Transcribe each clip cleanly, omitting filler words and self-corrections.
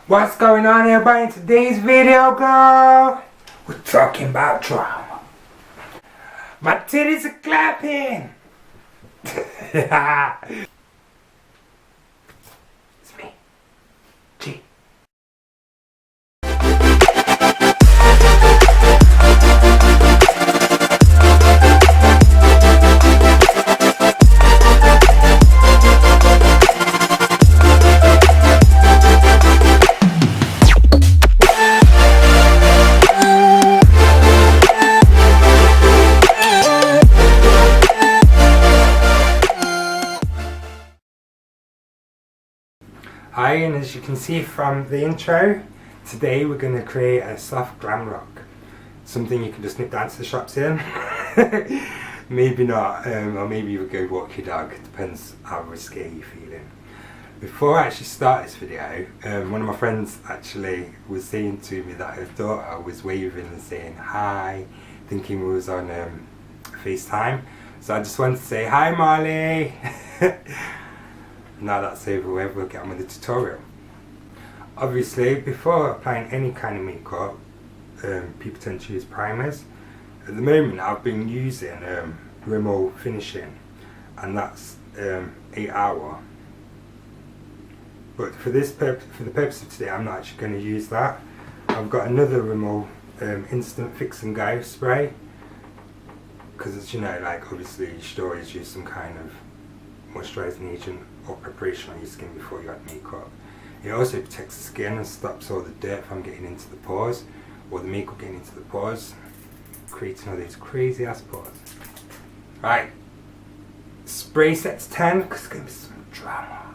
What's going on, everybody? In today's video, girl, we're talking about drama. My titties are clapping. It's me, G. Hi, and as you can see from the intro, today we're going to create a soft glam look. Something you can just nip down to the shops in. Maybe not, or maybe you would go walk your dog, depends how risque you're feeling. Before I actually start this video, one of my friends actually was saying to me that her daughter was waving and saying hi, thinking we was on FaceTime. So I just wanted to say, hi Molly! Now that's over with, we'll get on with the tutorial. Obviously, before applying any kind of makeup, people tend to use primers. At the moment I've been using Rimmel Finishing, and that's 8 hour. But for the purpose of today, I'm not actually going to use that. I've got another Rimmel Instant Fix and Go spray, because as you know, like obviously you should always use some kind of moisturising agent or preparation on your skin before you add makeup. It also protects the skin and stops all the dirt from getting into the pores, or the makeup getting into the pores, creating all these crazy ass pores. Right, spray set to 10 because it's going to be some drama.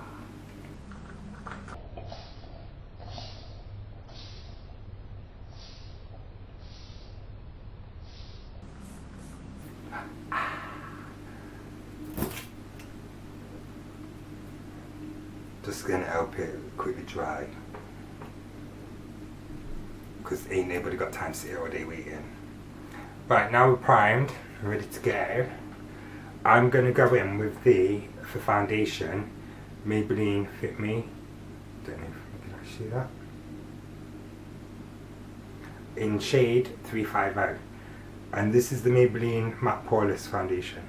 Just gonna help it quickly dry, because ain't nobody got time to sit here all day waiting. Right, now we're primed and ready to go. I'm gonna go in with for foundation, Maybelline Fit Me. Don't know if you can see that. In shade 350, and this is the Maybelline matte+pore foundation.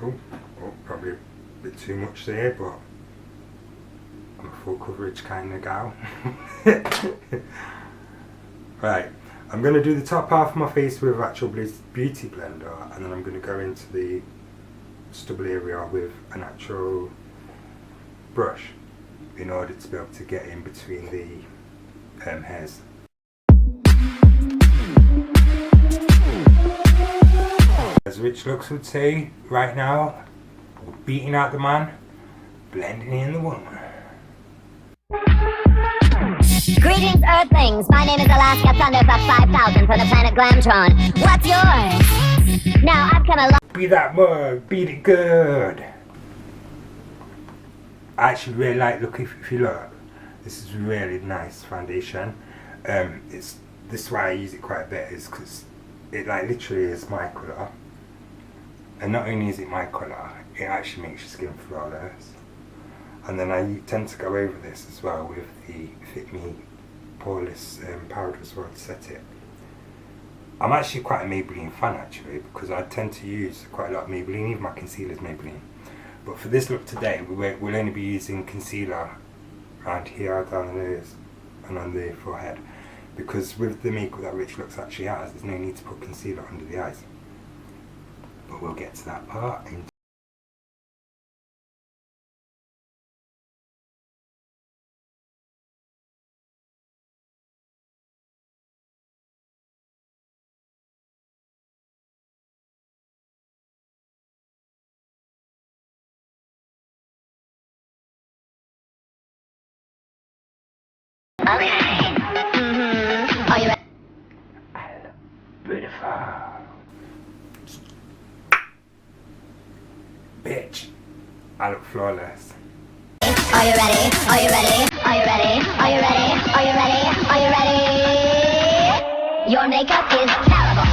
Oh, probably a bit too much there, but I'm a full coverage kind of gal. Right, I'm going to do the top half of my face with actual beauty blender, and then I'm going to go into the stubble area with an actual brush in order to be able to get in between the hairs. As Rich Lux would say right now, we're beating out the man, blending in the woman. Greetings, Earthlings. My name is Alaska Thunder for 5,000 for the planet Glamtron. What's yours? Now I've come along. Beat that mug, beat it good. I actually really like, look, if you look, this is really nice foundation. This is why I use it quite a bit, is because it like literally is my colour. And not only is it my colour, it actually makes your skin flawless. And then I tend to go over this as well with the Fit Me Poreless powder as well to set it. I'm actually quite a Maybelline fan actually, because I tend to use quite a lot of Maybelline, even my concealer's Maybelline. But for this look today, we'll only be using concealer around here, down the nose and on the forehead. Because with the makeup that Rich Lux actually has, there's no need to put concealer under the eyes. But we'll get to that part. Okay. Are you ready? Beautiful. Bitch, I look flawless. Are you ready? Are you ready? Are you ready? Are you ready? Are you ready? Are you ready? Your makeup is terrible.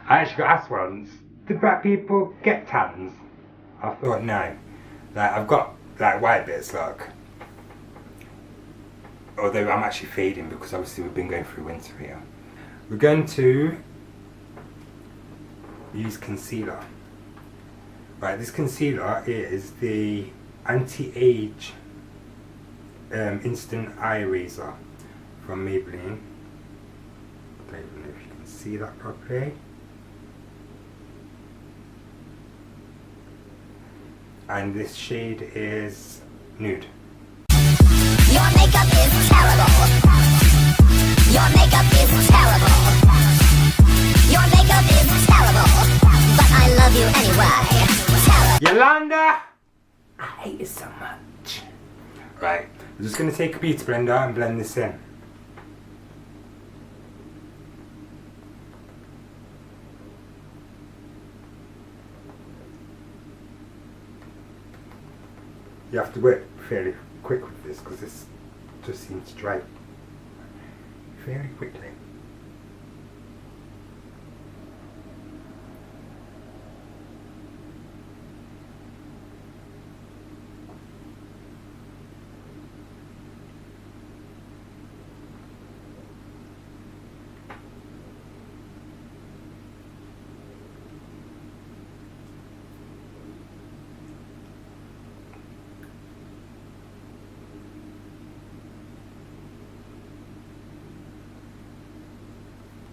I actually got asked once, do black people get tans? I thought no. Like I've got like white bits, look. Although I'm actually fading because obviously we've been going through winter here. We're going to use concealer. Right, this concealer is the anti-age instant eye eraser from Maybelline. I don't even know if you can see that properly. And this shade is Nude. Your makeup is terrible. Your makeup is terrible. Your makeup is terrible. But I love you anyway. Yolanda! I hate you so much. Right, I'm just going to take a beauty blender and blend this in. You have to work fairly quick with this because this just seems to dry very quickly.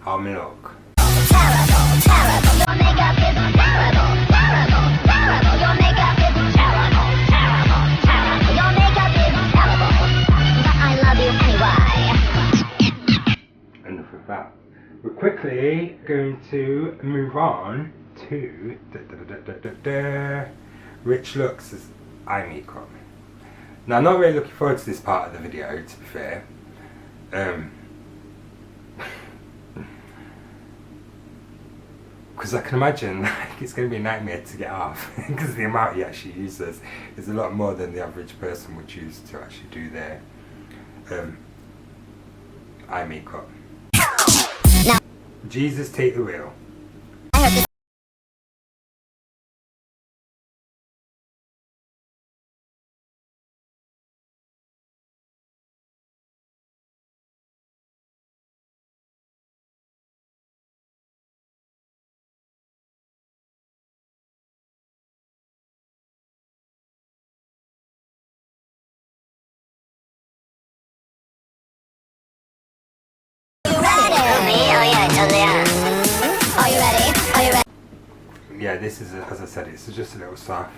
How me look? Terrible, terrible. Your makeup is terrible, terrible, terrible. Your makeup is terrible, terrible, terrible. Your makeup is terrible. But I love you anyway. Enough of that. We're quickly going to move on to Rich Lux's eye makeup. Now, I'm not really looking forward to this part of the video, to be fair. Because I can imagine like, it's going to be a nightmare to get off because the amount he actually uses is a lot more than the average person would use to actually do their eye makeup. Now, Jesus, take the wheel. I heard this. Are you ready? Are you ready? Yeah, this is, as I said, it's just a little soft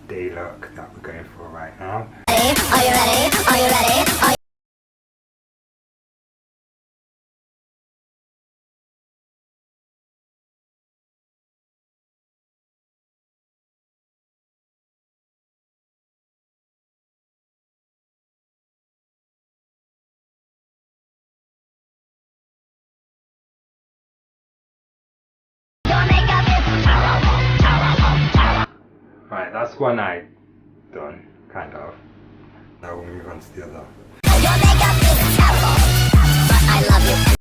day look that we're going for right now. Are you ready? Are you ready? Are you Right, that's one eye done, kind of. Now we'll move on to the other. Your makeup is terrible, but I love you.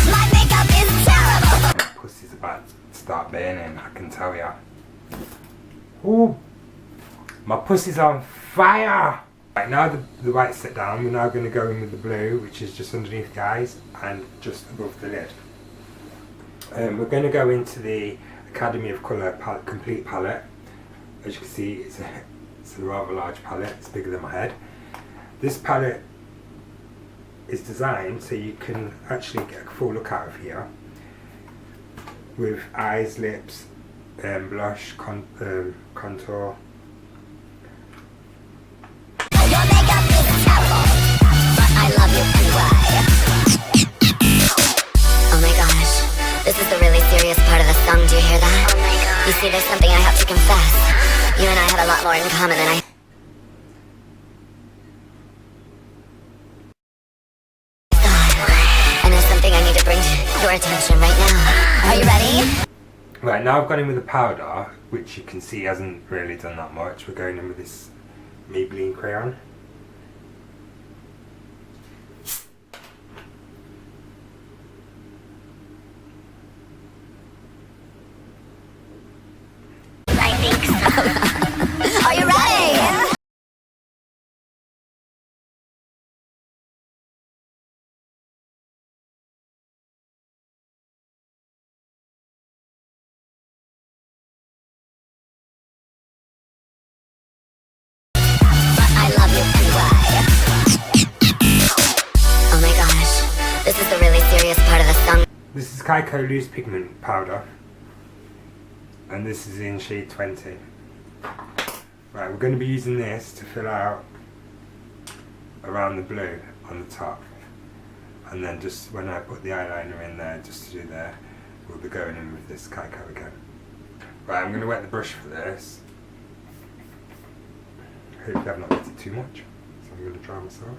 My makeup is terrible. My pussy's about to start burning, I can tell ya. Ooh, my pussy's on fire! Right, now the white's set down, we're now going to go in with the blue, which is just underneath the eyes and just above the lid. We're going to go into the Academy of Colour Complete palette. As you can see, it's a rather large palette, it's bigger than my head. This palette is designed so you can actually get a full look out of here with eyes, lips, blush, contour. Your makeup is terrible, but I love you anyway. Oh my gosh, this is the really serious part of the song. Do you hear that? Oh my god. You see, there's something I have to confess. You and I have a lot more in common than I... And there's something I need to bring to your attention right now. Are you ready? Right, now I've gone in with the powder, which you can see hasn't really done that much. We're going in with this Maybelline crayon. I think so. Are you ready? I love you anyway. Oh my gosh, this is the really serious part of the song. This is Xoxo Loose Pigment Powder. And this is in shade 20. Right, we're going to be using this to fill out around the blue on the top. And then just when I put the eyeliner in there, just to do there, we'll be going in with this Xoxo again. Right, I'm going to wet the brush for this. Hopefully I've not wet it too much, so I'm going to dry myself.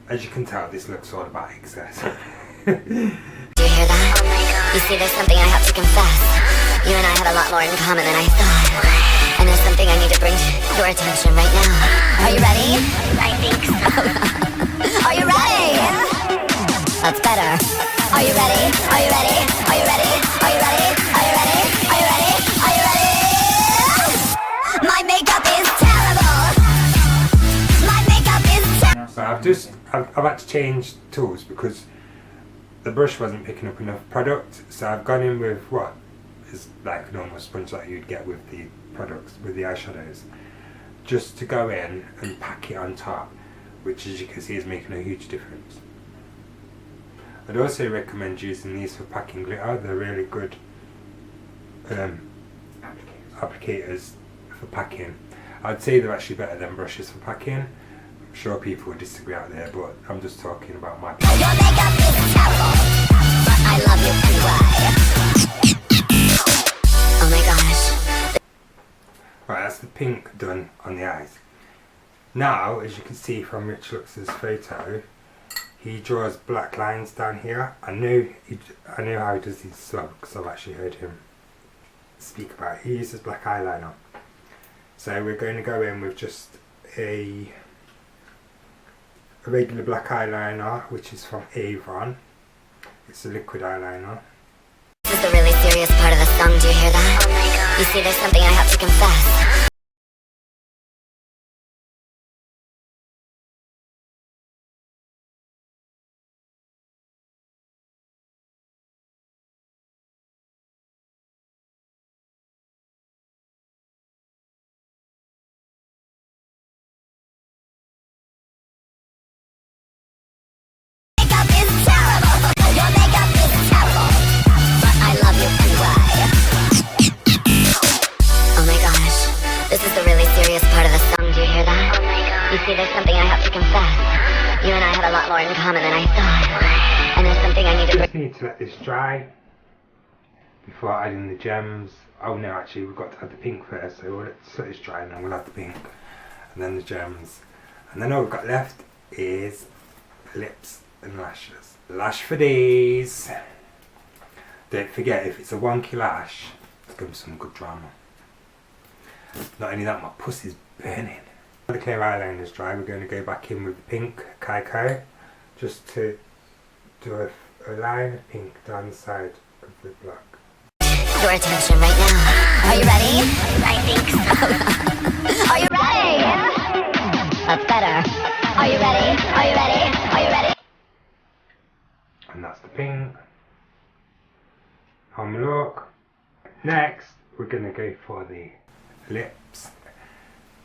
As you can tell, this looks all about excess. Do you hear that? Oh my god. You see, there's something I have to confess. You and I have a lot more in common than I thought. And there's something I need to bring to your attention right now. Are you ready? I think so. Are you ready? That's better. Are you ready? Are you ready? Are you ready? Are you ready? Are you ready? Are you ready? Are you ready? My makeup is terrible. My makeup is terrible. So I've had to change tools because the brush wasn't picking up enough product, so I've gone in with what is like a normal sponge that you'd get with the products, with the eyeshadows, just to go in and pack it on top, which as you can see is making a huge difference. I'd also recommend using these for packing glitter. They're really good applicators for packing. I'd say they're actually better than brushes for packing. I'm sure people would disagree out there, but I'm just talking about my opinion. Your makeup is terrible, but I love you anyway. Oh my gosh. Right, that's the pink done on the eyes. Now, as you can see from Rich Lux's photo, he draws black lines down here. I know how he does these as well because I've actually heard him speak about it. He uses black eyeliner. So we're going to go in with just a regular black eyeliner, which is from Avon. It's a liquid eyeliner. This is the really serious part of the song, do you hear that? Oh my god. You see, there's something I have to confess. Makeup is terrible. Your makeup is terrible, but I love you anyway. Oh my gosh, this is the really serious part of the song, do you hear that? Oh my god. You see, there's something I have to confess. You and I have a lot more in common than I thought. And there's something I need to Just need to let this dry before adding the gems. Oh no, actually we've got to add the pink first, so let's let this dry and then we'll add the pink and then the gems. And then all we've got left is lips and lashes. Lash for days. Don't forget, if it's a wonky lash, it's going to be some good drama. Not only that, my pussy's burning. The clear eyeliner is dry, we're going to go back in with the pink Xoxo just to do a line of pink down the side of the black. your attention right now. Are you ready? I think so. Are you ready? That's better. Are you ready? Are you ready? Are you ready? And that's the pink. Home look. Next, we're going to go for the lips.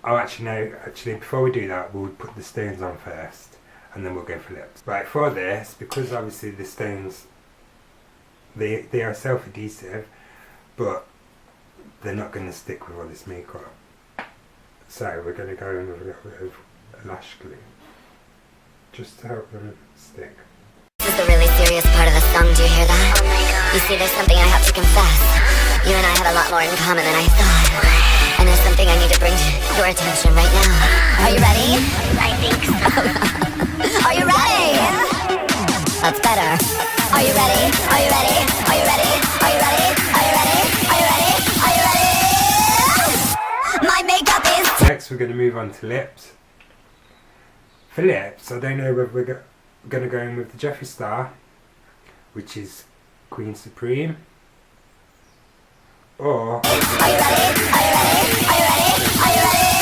Oh, actually no, before we do that, we'll put the stones on first and then we'll go for lips. Right, for this, because obviously the stones, they are self-adhesive, but they're not going to stick with all this makeup. So we're going to go in with a little bit of lash glue, just to help them stick. This is the really serious part of the song, do you hear that? Oh my god. You see, there's something I have to confess. You and I have a lot more in common than I thought. And there's something I need to bring to your attention right now. Are you ready? I think so. Are you ready? That's better. Are you ready? Are you ready? Are you ready? Are you ready? Are you ready? Are you ready? Are you ready? My makeup is... Next we're going to move on to lips. For lips, I don't know whether we're going to go in with the Jeffree Star, which is Queen Supreme, or... Are you ready? Are you ready? Are you ready? Are you ready?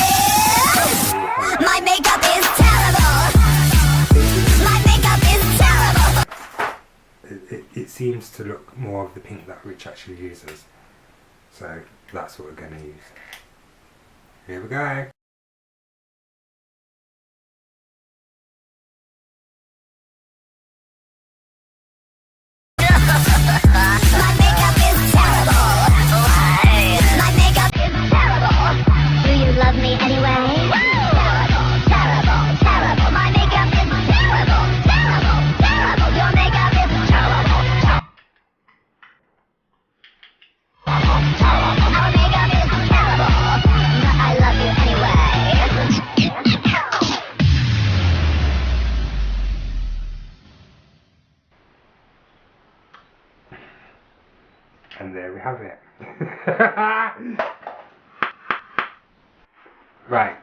My makeup is terrible. My makeup is terrible. It seems to look more of the pink that Rich actually uses. So that's what we're going to use. Here we go. My makeup is terrible. My makeup is terrible. Do you love me anyway? Terrible, terrible, terrible. My makeup is terrible, terrible, terrible. Your makeup is terrible. Our makeup is terrible. But I love you anyway. And there we have it. Right,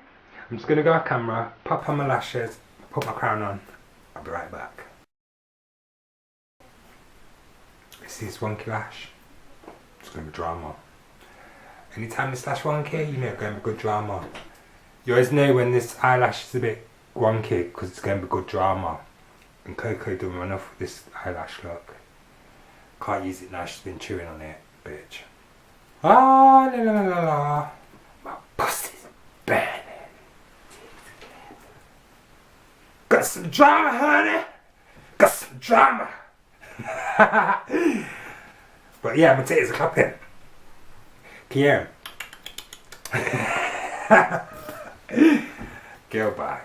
I'm just going to go off camera, pop on my lashes, put my crown on. I'll be right back. See this wonky lash? It's going to be drama. Anytime this lash wonky, you know it's going to be good drama. You always know when this eyelash is a bit wonky because it's going to be good drama. And Coco done enough with this eyelash look. Can't use it now, she's been chewing on it, bitch. Ah, la la la la la. My pussy's burning. Got some drama, honey. Got some drama. But yeah, my titties are clapping. Can you hear 'em? Girl, bye.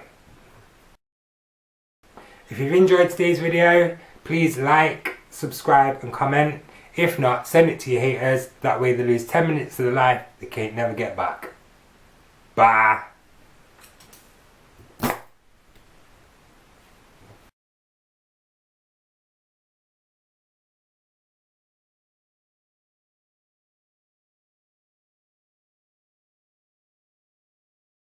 If you've enjoyed today's video, please like, subscribe and comment. If not, send it to your haters. That way they lose 10 minutes of their life they can't never get back. Bye.